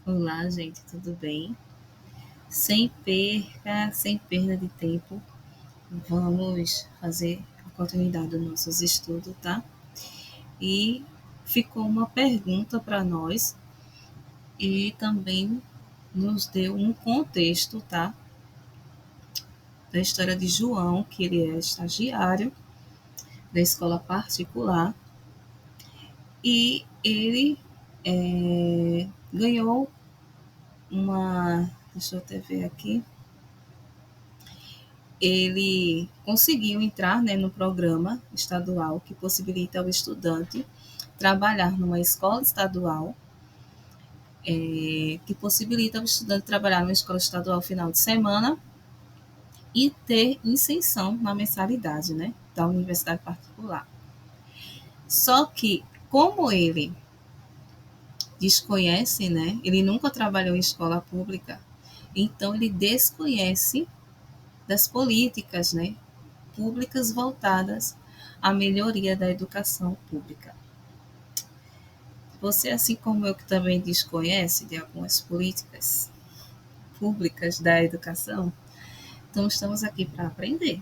Olá, gente, tudo bem? Sem perda de tempo, vamos fazer a continuidade dos nossos estudos, tá? E ficou uma pergunta para nós e também nos deu um contexto, tá? Da história de João, que ele é estagiário da escola particular e ele ganhou uma. Deixa eu até ver aqui. Ele conseguiu entrar, né, no programa estadual que possibilita ao estudante trabalhar numa escola estadual, que possibilita ao estudante trabalhar numa escola estadual final de semana e ter isenção na mensalidade, né, da universidade particular. Só que, como ele desconhece, né, ele nunca trabalhou em escola pública, então ele desconhece das políticas, né, públicas voltadas à melhoria da educação pública. Você, assim como eu, que também desconhece de algumas políticas públicas da educação, então estamos aqui para aprender.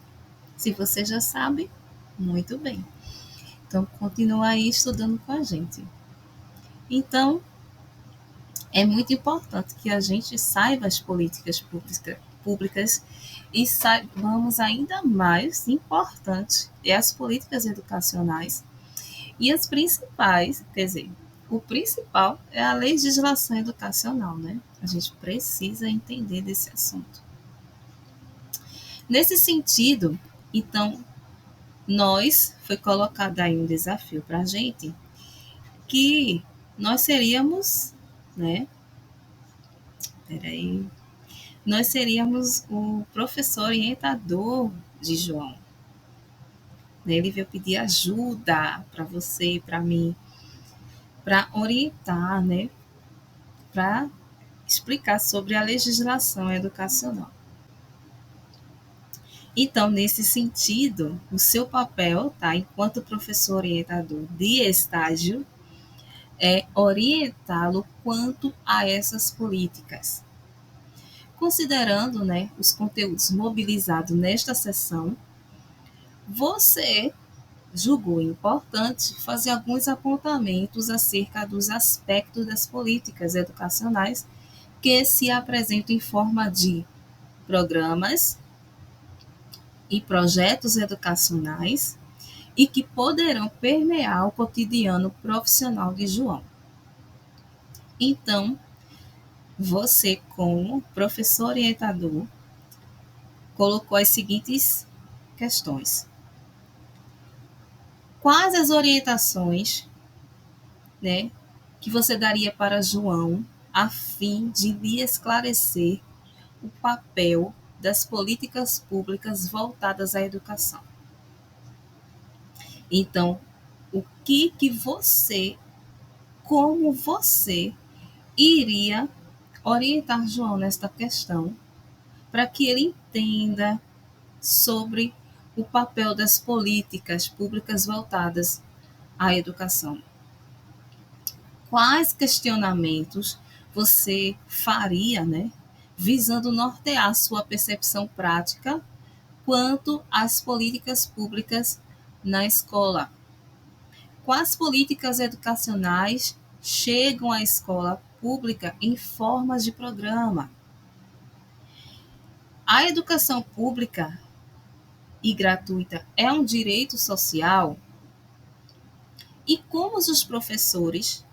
Se você já sabe, muito bem. Então, continua aí estudando com a gente. Então, é muito importante que a gente saiba as políticas públicas e saibamos ainda mais importante é as políticas educacionais e as principais, quer dizer, o principal é a legislação educacional, né? A gente precisa entender desse assunto. Nesse sentido, então, foi colocado aí um desafio para a gente que nós seríamos, né? Peraí. Nós seríamos o professor orientador de João. Ele veio pedir ajuda para você e para mim, para orientar, né? Para explicar sobre a legislação educacional. Então, nesse sentido, o seu papel, tá, enquanto professor orientador de estágio, é orientá-lo quanto a essas políticas. Considerando, né, os conteúdos mobilizados nesta sessão, você julgou importante fazer alguns apontamentos acerca dos aspectos das políticas educacionais que se apresentam em forma de programas e projetos educacionais e que poderão permear o cotidiano profissional de João. Então, você, como professor orientador, colocou as seguintes questões: quais as orientações, né, que você daria para João a fim de lhe esclarecer o papel das políticas públicas voltadas à educação? Então, o que você, como você, iria orientar João nesta questão para que ele entenda sobre o papel das políticas públicas voltadas à educação? Quais questionamentos você faria, né, visando nortear sua percepção prática quanto às políticas públicas na escola? Quais políticas educacionais chegam à escola pública em formas de programa? A educação pública e gratuita é um direito social? E como os professores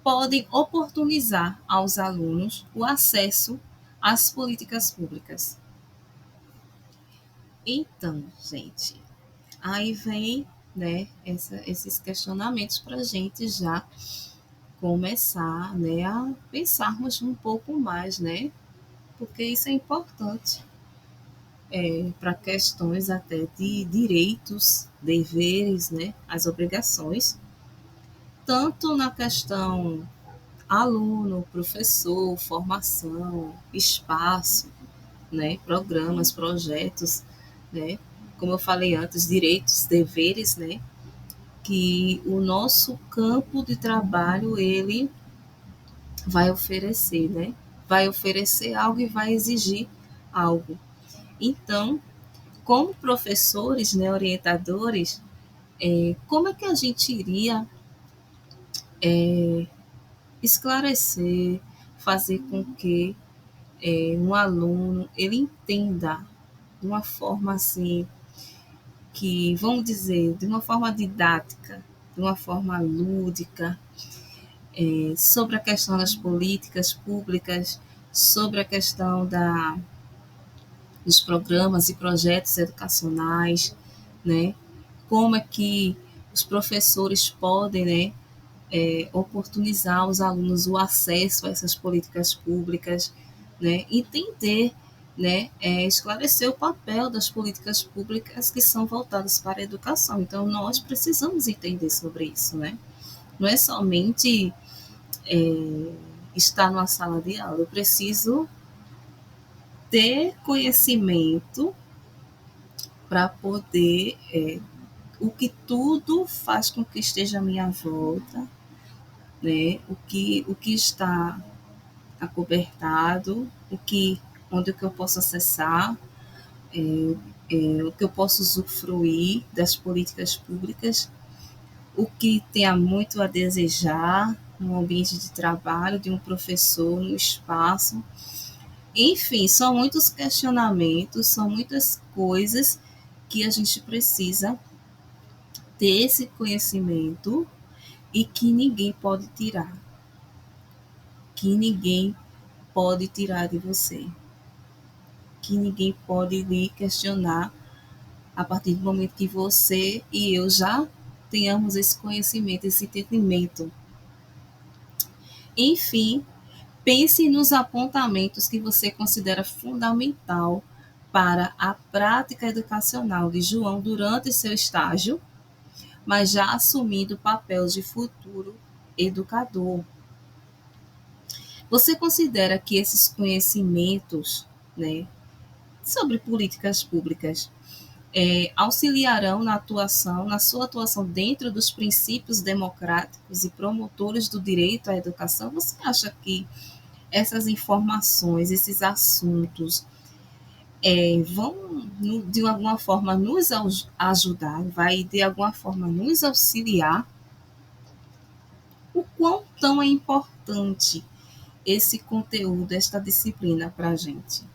podem oportunizar aos alunos o acesso às políticas públicas? Então, gente, aí vem, né, esses questionamentos para a gente já começar, né, a pensarmos um pouco mais, né, porque isso é importante para questões até de direitos, deveres, né, as obrigações, tanto na questão aluno, professor, formação, espaço, né, programas, projetos, né, como eu falei antes, direitos, deveres, né, que o nosso campo de trabalho ele vai oferecer, né? Vai oferecer algo e vai exigir algo. Então, como professores, né, orientadores, como é que a gente iria esclarecer, fazer com que um aluno ele entenda de uma forma assim que, vamos dizer, de uma forma didática, de uma forma lúdica, sobre a questão das políticas públicas, sobre a questão dos programas e projetos educacionais, né? Como é que os professores podem, né, oportunizar aos alunos o acesso a essas políticas públicas, né? Entender, né, esclarecer o papel das políticas públicas que são voltadas para a educação. Então, nós precisamos entender sobre isso, né? Não é somente estar numa sala de aula, eu preciso ter conhecimento para poder o que tudo faz com que esteja à minha volta, né? O que está acobertado, onde que eu posso acessar, o que eu posso usufruir das políticas públicas, o que tem muito a desejar no ambiente de trabalho de um professor, no espaço. Enfim, são muitos questionamentos, são muitas coisas que a gente precisa ter esse conhecimento e que ninguém pode tirar, que ninguém pode tirar de você, que ninguém pode lhe questionar a partir do momento que você e eu já tenhamos esse conhecimento, esse entendimento. Enfim, pense nos apontamentos que você considera fundamental para a prática educacional de João durante seu estágio, mas já assumindo o papel de futuro educador. Você considera que esses conhecimentos, né, sobre políticas públicas auxiliarão na sua atuação dentro dos princípios democráticos e promotores do direito à educação? Você acha que essas informações, esses assuntos, vão, de alguma forma, nos ajudar, vai, de alguma forma, nos auxiliar? O quão tão é importante esse conteúdo, esta disciplina para a gente?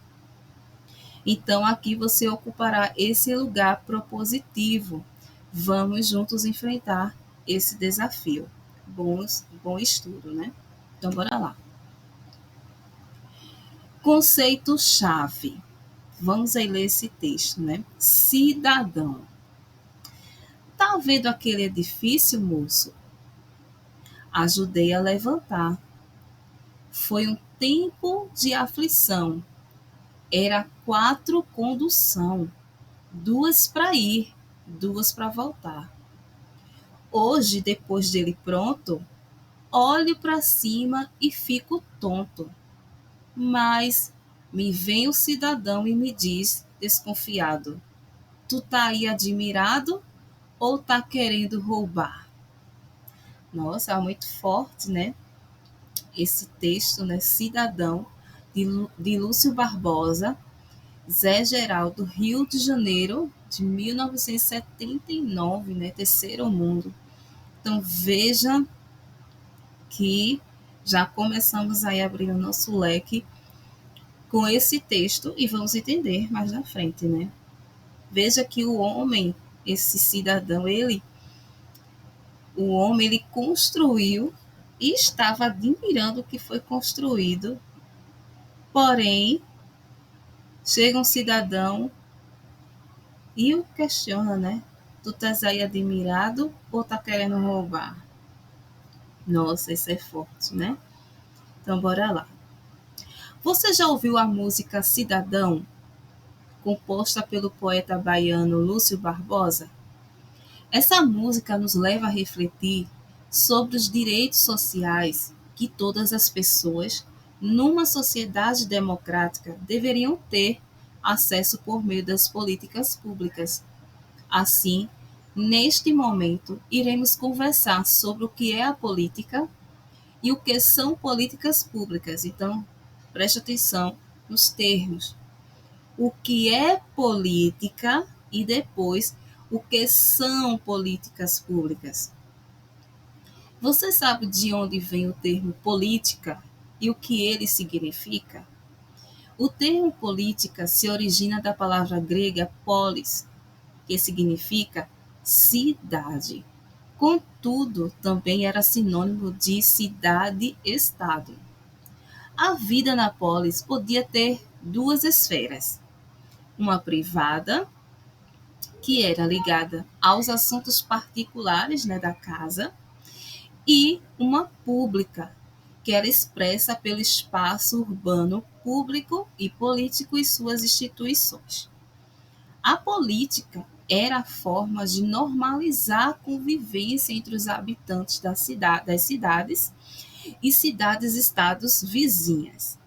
Então, aqui você ocupará esse lugar propositivo. Vamos juntos enfrentar esse desafio. Bom estudo, né? Então, bora lá. Conceito-chave. Vamos aí ler esse texto, né? Cidadão. Tá vendo aquele edifício, moço? Ajudei a levantar. Foi um tempo de aflição. Era 4 condução. 2 para ir, 2 para voltar. Hoje, depois dele pronto, olho para cima e fico tonto. Mas me vem o cidadão e me diz, desconfiado: tu tá aí admirado ou tá querendo roubar? Nossa, é muito forte, né? Esse texto, né? Cidadão, de Lúcio Barbosa, Zé Geraldo, Rio de Janeiro, de 1979, né? Terceiro Mundo. Então, veja que já começamos aí a abrir o nosso leque com esse texto e vamos entender mais na frente, né? Veja que o homem, esse cidadão, o homem, ele construiu e estava admirando o que foi construído, porém, chega um cidadão e o questiona, né? Tu estás aí admirado ou tá querendo roubar? Nossa, isso é forte, né? Então, bora lá. Você já ouviu a música Cidadão, composta pelo poeta baiano Lúcio Barbosa? Essa música nos leva a refletir sobre os direitos sociais que todas as pessoas, numa sociedade democrática, deveriam ter acesso por meio das políticas públicas. Assim, neste momento, iremos conversar sobre o que é a política e o que são políticas públicas. Então, preste atenção nos termos. O que é política e depois o que são políticas públicas. Você sabe de onde vem o termo política e o que ele significa? O termo política se origina da palavra grega polis, que significa cidade. Contudo, também era sinônimo de cidade-estado. A vida na polis podia ter duas esferas: uma privada, que era ligada aos assuntos particulares, né, da casa, e uma pública, que era expressa pelo espaço urbano público e político e suas instituições. A política era a forma de normalizar a convivência entre os habitantes das cidades e cidades-estados vizinhas.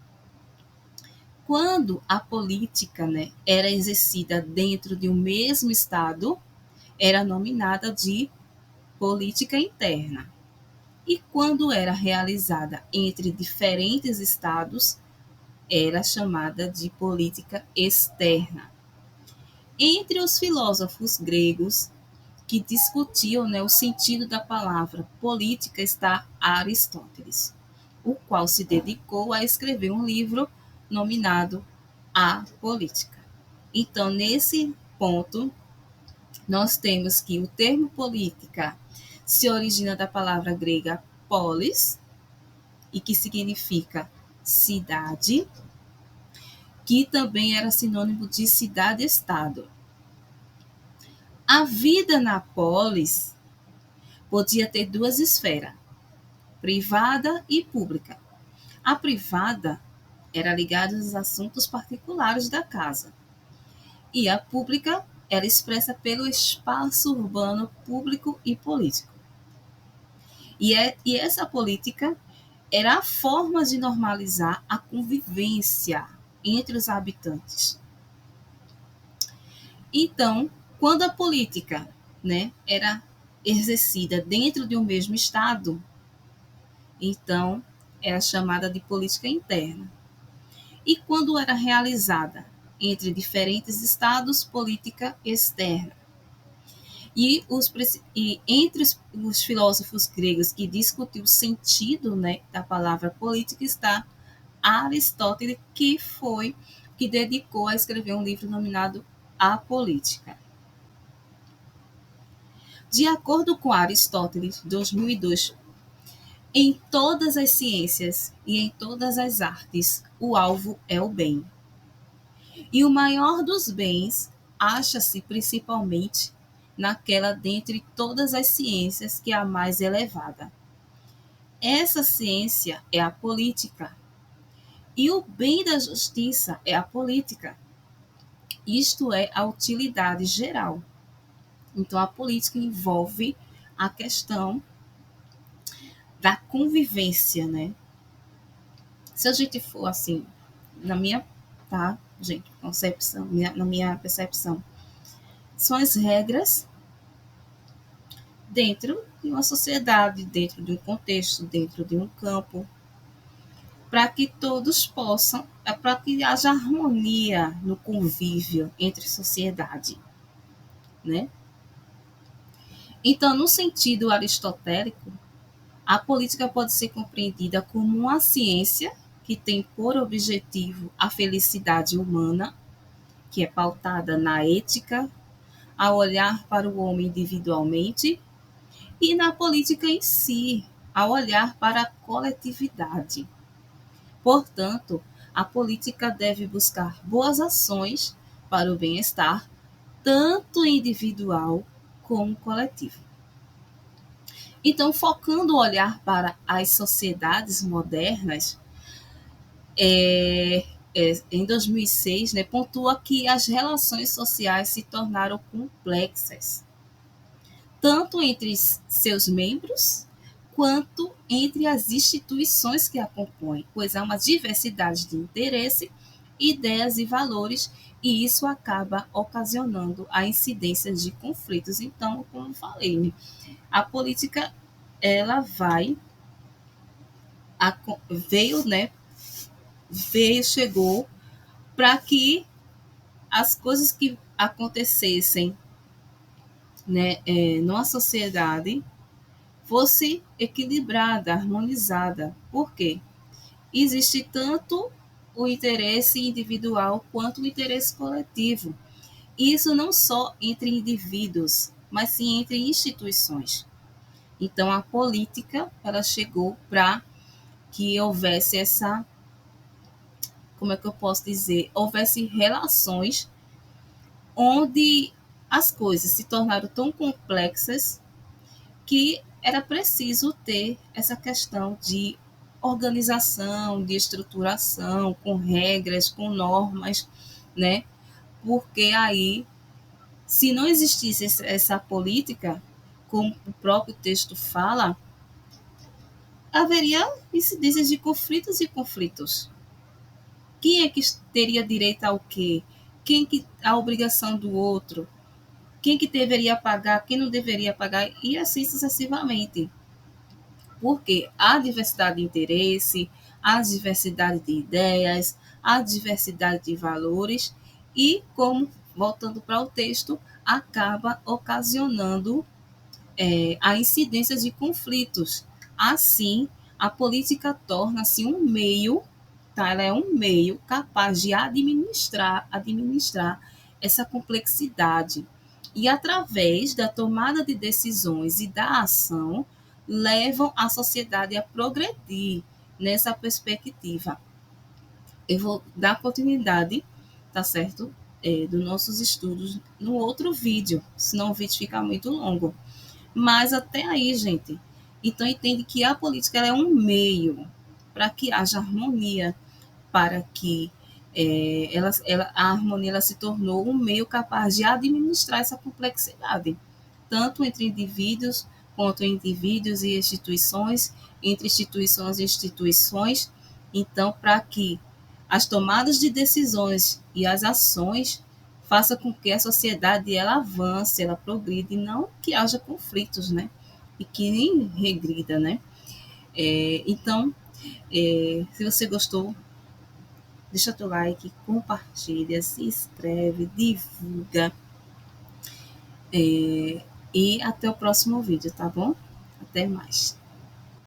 Quando a política, né, era exercida dentro de um mesmo estado, era nominada de política interna. E quando era realizada entre diferentes estados, era chamada de política externa. Entre os filósofos gregos que discutiam, né, o sentido da palavra política está Aristóteles, o qual se dedicou a escrever um livro nominado A Política. Então, nesse ponto, nós temos que o termo política se origina da palavra grega polis, e que significa cidade, que também era sinônimo de cidade-estado. A vida na polis podia ter duas esferas, privada e pública. A privada era ligada aos assuntos particulares da casa, e a pública era expressa pelo espaço urbano público e político. E essa política era a forma de normalizar a convivência entre os habitantes. Então, quando a política, né, era exercida dentro de um mesmo estado, então era chamada de política interna. E quando era realizada entre diferentes estados, política externa. E entre os filósofos gregos que discutiu o sentido, né, da palavra política está Aristóteles, que dedicou a escrever um livro nominado A Política. De acordo com Aristóteles, 2002, em todas as ciências e em todas as artes, o alvo é o bem. E o maior dos bens acha-se principalmente naquela dentre todas as ciências que é a mais elevada. Essa ciência é a política. E o bem da justiça é a política. Isto é a utilidade geral. Então, a política envolve a questão da convivência, né? Se a gente for assim, na minha, tá, gente, concepção, na minha percepção, são as regras dentro de uma sociedade, dentro de um contexto, dentro de um campo, para que todos possam, para que haja harmonia no convívio entre sociedade, né? Então, no sentido aristotélico, a política pode ser compreendida como uma ciência que tem por objetivo a felicidade humana, que é pautada na ética, a olhar para o homem individualmente, e na política em si, a olhar para a coletividade. Portanto, a política deve buscar boas ações para o bem-estar, tanto individual como coletivo. Então, focando o olhar para as sociedades modernas, em 2006, né, pontua que as relações sociais se tornaram complexas, tanto entre seus membros, quanto entre as instituições que a compõem, pois há uma diversidade de interesse, ideias e valores, e isso acaba ocasionando a incidência de conflitos. Então, como falei, né, a política ela vai veio, né? Chegou para que as coisas que acontecessem, né, numa sociedade fosse equilibrada, harmonizada. Por quê? Existe tanto o interesse individual quanto o interesse coletivo. E isso não só entre indivíduos, mas sim entre instituições. Então a política, ela chegou para que houvesse essa, como é que eu posso dizer, houvesse relações onde as coisas se tornaram tão complexas que era preciso ter essa questão de organização, de estruturação, com regras, com normas, né? Porque aí, se não existisse essa política, como o próprio texto fala, haveria incidências de conflitos e conflitos. Quem é que teria direito ao quê? Quem que a obrigação do outro? Quem que deveria pagar? Quem não deveria pagar? E assim sucessivamente. Porque há diversidade de interesse, há diversidade de ideias, há diversidade de valores e, como, voltando para o texto, acaba ocasionando a incidência de conflitos. Assim, a política torna-se um meio, tá? Ela é um meio capaz de administrar essa complexidade. E através da tomada de decisões e da ação, levam a sociedade a progredir nessa perspectiva. Eu vou dar continuidade, tá certo? Dos nossos estudos no outro vídeo, senão o vídeo fica muito longo. Mas até aí, gente, então entende que a política ela é um meio para que haja harmonia, para que a harmonia ela se tornou um meio capaz de administrar essa complexidade, tanto entre indivíduos quanto entre indivíduos e instituições, entre instituições e instituições. Então, para que as tomadas de decisões e as ações façam com que a sociedade ela avance, ela progrida e não que haja conflitos, né? E que nem regrida, né? Então, se você gostou, deixa teu like, compartilha, se inscreve, divulga. E até o próximo vídeo, tá bom? Até mais.